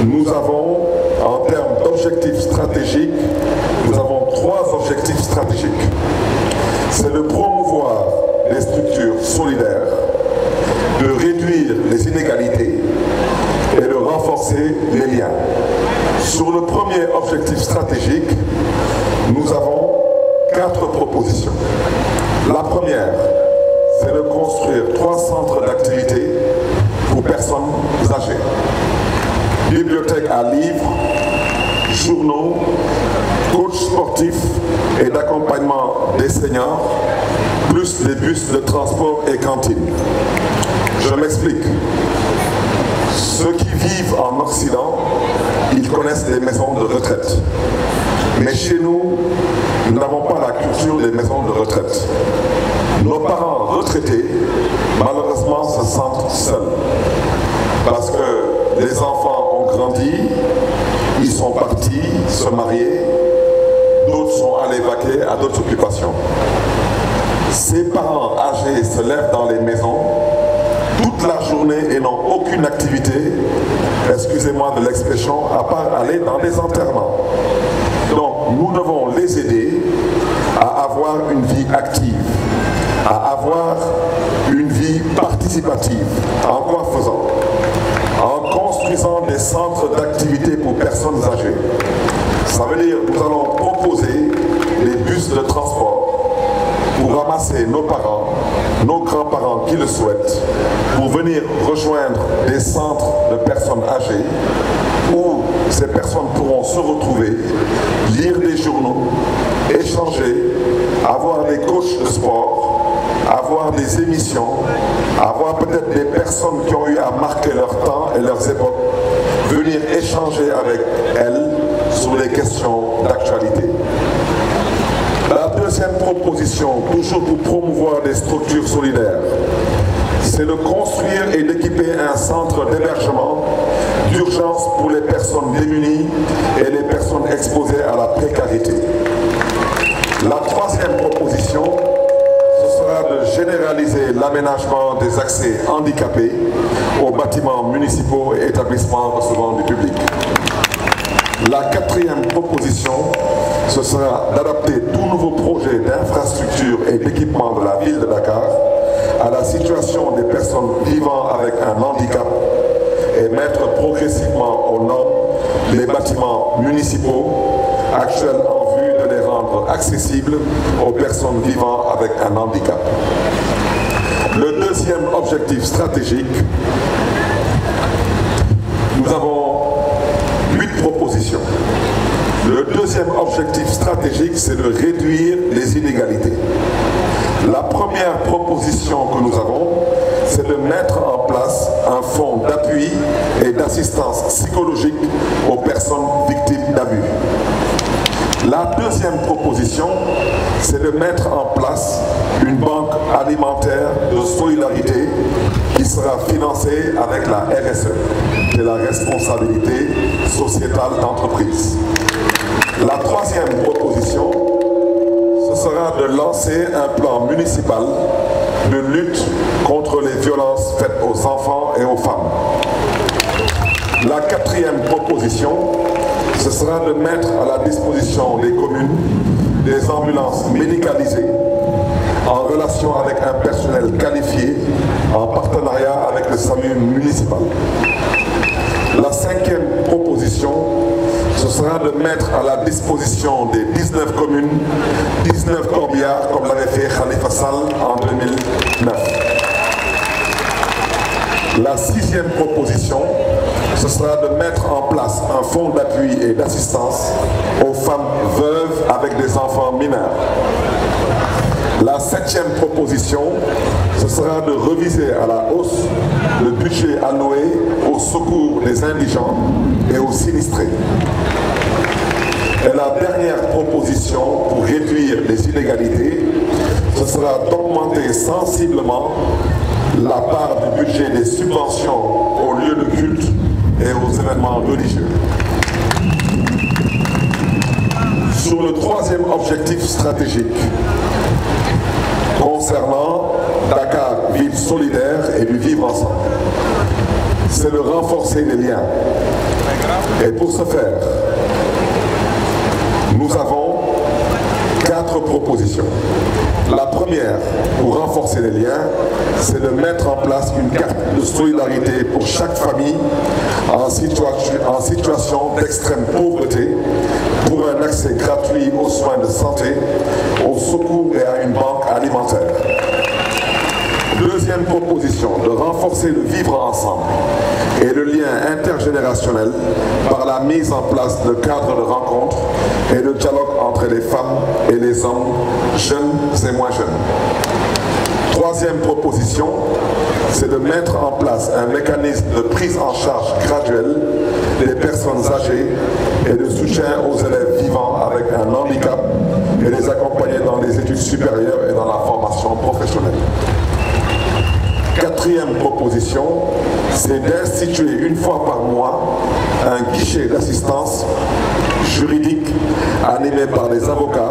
nous avons, en termes d'objectifs stratégiques, nous avons 3 objectifs stratégiques. C'est de promouvoir les structures solidaires, de réduire les inégalités et de renforcer les liens. Sur le premier objectif stratégique, nous avons 4 propositions. La première, c'est de construire 3 centres d'activité pour personnes âgées. Bibliothèque à livres, journaux, coachs sportifs et d'accompagnement des seniors, plus des bus de transport et cantines. Je m'explique. Ceux qui vivent en Occident, ils connaissent les maisons de retraite. Mais chez nous, nous n'avons pas la culture des maisons de retraite. Nos parents retraités, malheureusement, se sentent seuls. Parce que les enfants ont grandi, ils sont partis se marier, d'autres sont allés vaquer à d'autres occupations. Ces parents âgés se lèvent dans les maisons toute la journée et n'ont aucune activité, excusez-moi de l'expression, à part aller dans des enterrements. Donc nous devons les aider à avoir une vie active, à avoir une vie participative. En quoi faisant? En construisant des centres d'activité pour personnes âgées. Ça veut dire que nous allons proposer des bus de transport pour ramasser nos parents, nos grands-parents qui le souhaitent, pour venir rejoindre des centres de personnes âgées où ces personnes pourront se retrouver, lire des journaux, échanger, avoir des coachs de sport, avoir des émissions, avoir peut-être des personnes qui ont eu à marquer leur temps et leurs époques, venir échanger avec elles sur les questions d'actualité. La deuxième proposition, toujours pour promouvoir des structures solidaires, c'est de construire et d'équiper un centre d'hébergement d'urgence pour les personnes démunies et les personnes exposées à la précarité. La troisième proposition, ce sera de généraliser l'aménagement des accès handicapés aux bâtiments municipaux et établissements recevant du public. La quatrième proposition, ce sera d'adapter tout nouveau projet d'infrastructure et d'équipement de la ville de Dakar à la situation des personnes vivant avec un handicap et mettre progressivement aux normes les bâtiments municipaux actuels en vue de les rendre accessibles aux personnes vivant avec un handicap. Le deuxième objectif stratégique, nous avons 8 propositions. Le deuxième objectif stratégique, c'est de réduire les inégalités. La première proposition que nous avons, c'est de mettre en place un fonds d'appui et d'assistance psychologique aux personnes victimes d'abus. La deuxième proposition, c'est de mettre en place une banque alimentaire de solidarité qui sera financée avec la RSE, qui est la responsabilité sociétale d'entreprise. La troisième proposition, ce sera de lancer un plan municipal de lutte contre les violences faites aux enfants et aux femmes. La quatrième proposition, ce sera de mettre à la disposition des communes des ambulances médicalisées en relation avec un personnel qualifié en partenariat avec le SAMU municipal. La cinquième proposition, ce sera de mettre à la disposition des 19 communes, 19 corbillards comme l'avait fait Khalifa Sall en 2009. La sixième proposition, ce sera de mettre en place un fonds d'appui et d'assistance aux femmes veuves avec des enfants mineurs. La septième proposition, ce sera de reviser à la hausse le budget alloué au secours des indigents et aux sinistrés. Et la dernière proposition pour réduire les inégalités, ce sera d'augmenter sensiblement la part du budget des subventions aux lieux de culte et aux événements religieux. Sur le troisième objectif stratégique, concernant Dakar, ville solidaire et du vivre ensemble, c'est de renforcer les liens. Et pour ce faire, nous avons 4 propositions. La première, pour renforcer les liens, c'est de mettre en place une carte de solidarité pour chaque famille en situation d'extrême pauvreté, pour un accès gratuit aux soins de santé, aux secours et à une banque alimentaire. Deuxième proposition, de renforcer le vivre ensemble et le lien intergénérationnel par la mise en place de cadres de rencontre et de dialogue entre les femmes et les hommes, jeunes et moins jeunes. Troisième proposition, c'est de mettre en place un mécanisme de prise en charge graduelle des personnes âgées et de soutien aux élèves vivant avec un handicap et les accompagner dans les études supérieures et dans la formation professionnelle. Quatrième proposition, c'est d'instituer une fois par mois un guichet d'assistance juridique animé par les avocats